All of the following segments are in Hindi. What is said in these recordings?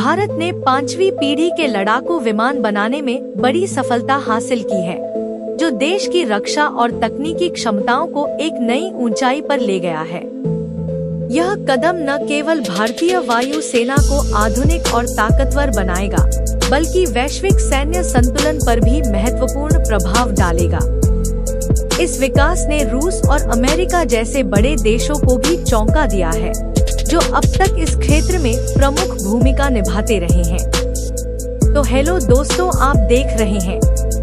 भारत ने 5वीं पीढ़ी के लड़ाकू विमान बनाने में बड़ी सफलता हासिल की है, जो देश की रक्षा और तकनीकी क्षमताओं को एक नई ऊंचाई पर ले गया है। यह कदम न केवल भारतीय वायु सेना को आधुनिक और ताकतवर बनाएगा, बल्कि वैश्विक सैन्य संतुलन पर भी महत्वपूर्ण प्रभाव डालेगा। इस विकास ने रूस और अमेरिका जैसे बड़े देशों को भी चौंका दिया है, जो अब तक इस क्षेत्र में प्रमुख भूमिका निभाते रहे हैं। तो हेलो दोस्तों, आप देख रहे हैं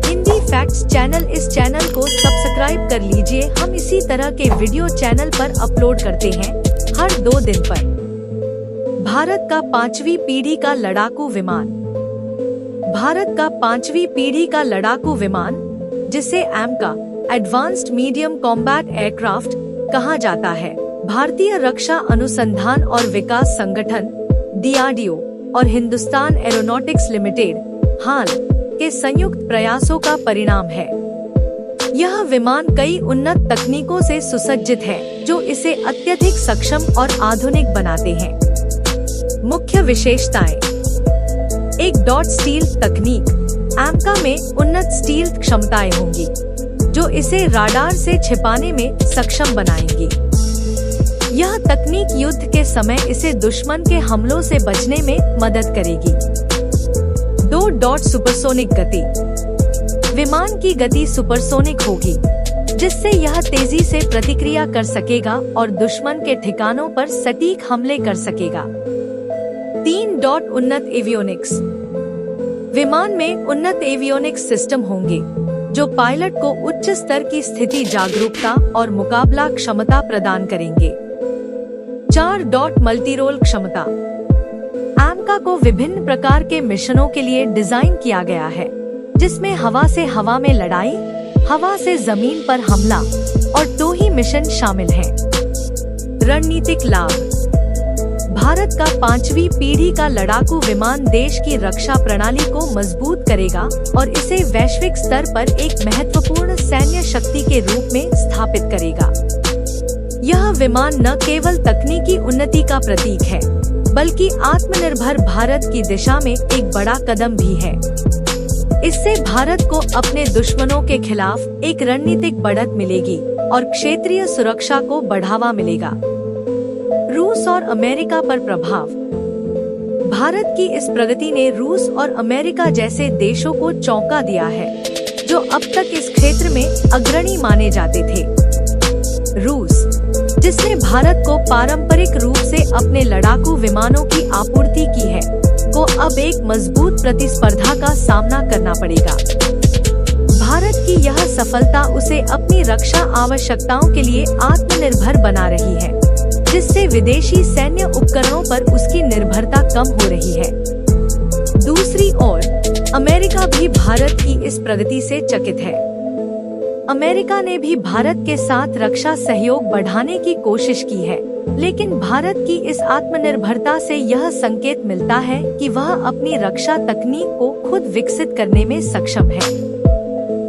हिंदी फैक्ट्स चैनल। इस चैनल को सब्सक्राइब कर लीजिए। हम इसी तरह के वीडियो चैनल पर अपलोड करते हैं हर 2 दिन पर। भारत का 5वीं पीढ़ी का लड़ाकू विमान। भारत का 5वीं पीढ़ी का लड़ाकू विमान, जिसे एमका एडवांस्ड मीडियम कॉम्बैट एयरक्राफ्ट कहा जाता है, भारतीय रक्षा अनुसंधान और विकास संगठन DRDO और हिंदुस्तान एरोनॉटिक्स लिमिटेड हाल के संयुक्त प्रयासों का परिणाम है। यह विमान कई उन्नत तकनीकों से सुसज्जित है, जो इसे अत्यधिक सक्षम और आधुनिक बनाते हैं। मुख्य विशेषताएं: एक डॉट स्टील तकनीक। एमका में उन्नत स्टील क्षमताएं होंगी, जो इसे राडार से छिपाने में सक्षम बनाएंगी। यह तकनीक युद्ध के समय इसे दुश्मन के हमलों से बचने में मदद करेगी। 2 डॉट सुपरसोनिक गति। विमान की गति सुपरसोनिक होगी, जिससे यह तेजी से प्रतिक्रिया कर सकेगा और दुश्मन के ठिकानों पर सटीक हमले कर सकेगा। 3 डॉट उन्नत एवियोनिक्स। विमान में उन्नत एवियोनिक्स सिस्टम होंगे, जो पायलट को उच्च स्तर की स्थिति जागरूकता और मुकाबला क्षमता प्रदान करेंगे। 4 डॉट मल्टीरोल क्षमता। एमका को विभिन्न प्रकार के मिशनों के लिए डिजाइन किया गया है, जिसमें हवा से हवा में लड़ाई, हवा से जमीन पर हमला और 2 ही मिशन शामिल हैं। रणनीतिक लाभ। भारत का 5वीं पीढ़ी का लड़ाकू विमान देश की रक्षा प्रणाली को मजबूत करेगा और इसे वैश्विक स्तर पर एक महत्वपूर्ण सैन्य शक्ति के रूप में स्थापित करेगा। यह विमान न केवल तकनीकी उन्नति का प्रतीक है, बल्कि आत्मनिर्भर भारत की दिशा में एक बड़ा कदम भी है। इससे भारत को अपने दुश्मनों के खिलाफ एक रणनीतिक बढ़त मिलेगी और क्षेत्रीय सुरक्षा को बढ़ावा मिलेगा। रूस और अमेरिका पर प्रभाव। भारत की इस प्रगति ने रूस और अमेरिका जैसे देशों को चौंका दिया है, जो अब तक इस क्षेत्र में अग्रणी माने जाते थे। रूस, जिसने भारत को पारंपरिक रूप से अपने लड़ाकू विमानों की आपूर्ति की है, को अब एक मजबूत प्रतिस्पर्धा का सामना करना पड़ेगा। भारत की यह सफलता उसे अपनी रक्षा आवश्यकताओं के लिए आत्मनिर्भर बना रही है, जिससे विदेशी सैन्य उपकरणों पर उसकी निर्भरता कम हो रही है। दूसरी ओर, अमेरिका भी भारत की इस प्रगति से चकित है। अमेरिका ने भी भारत के साथ रक्षा सहयोग बढ़ाने की कोशिश की है, लेकिन भारत की इस आत्मनिर्भरता से यह संकेत मिलता है कि वह अपनी रक्षा तकनीक को खुद विकसित करने में सक्षम है।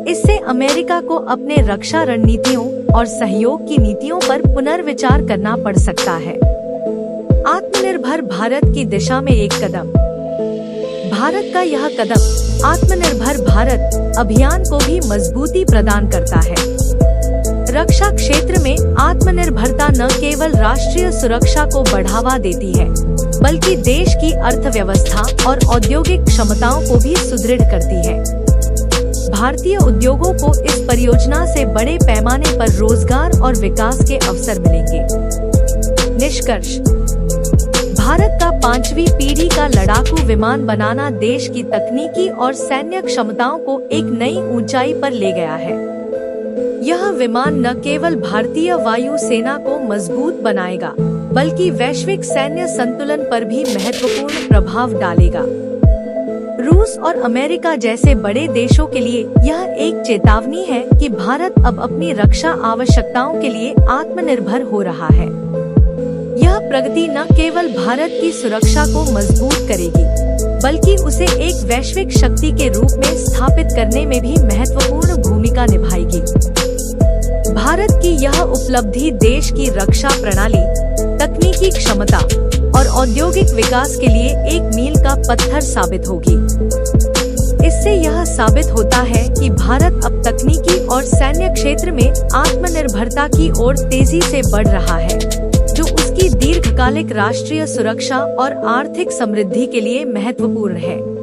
इससे अमेरिका को अपने रक्षा रणनीतियों और सहयोग की नीतियों पर पुनर्विचार करना पड़ सकता है। आत्मनिर्भर भारत की दिशा में एक कदम। भारत का यह कदम आत्मनिर्भर भारत अभियान को भी मजबूती प्रदान करता है। रक्षा क्षेत्र में आत्मनिर्भरता न केवल राष्ट्रीय सुरक्षा को बढ़ावा देती है, बल्कि देश की अर्थव्यवस्था और औद्योगिक क्षमताओं को भी सुदृढ़ करती है। भारतीय उद्योगों को इस परियोजना से बड़े पैमाने पर रोजगार और विकास के अवसर मिलेंगे। निष्कर्ष। भारत का 5वीं पीढ़ी का लड़ाकू विमान बनाना देश की तकनीकी और सैन्य क्षमताओं को एक नई ऊंचाई पर ले गया है। यह विमान न केवल भारतीय वायु सेना को मजबूत बनाएगा, बल्कि वैश्विक सैन्य संतुलन पर भी महत्वपूर्ण प्रभाव डालेगा। रूस और अमेरिका जैसे बड़े देशों के लिए यह एक चेतावनी है कि भारत अब अपनी रक्षा आवश्यकताओं के लिए आत्मनिर्भर हो रहा है। यह प्रगति न केवल भारत की सुरक्षा को मजबूत करेगी, बल्कि उसे एक वैश्विक शक्ति के रूप में स्थापित करने में भी महत्वपूर्ण भूमिका निभाएगी। भारत की यह उपलब्धि देश की रक्षा प्रणाली, तकनीकी क्षमता और औद्योगिक विकास के लिए एक मील का पत्थर साबित होगी। इससे यह साबित होता है कि भारत अब तकनीकी और सैन्य क्षेत्र में आत्मनिर्भरता की ओर तेजी से बढ़ रहा है, जो उसकी दीर्घकालिक राष्ट्रीय सुरक्षा और आर्थिक समृद्धि के लिए महत्वपूर्ण है।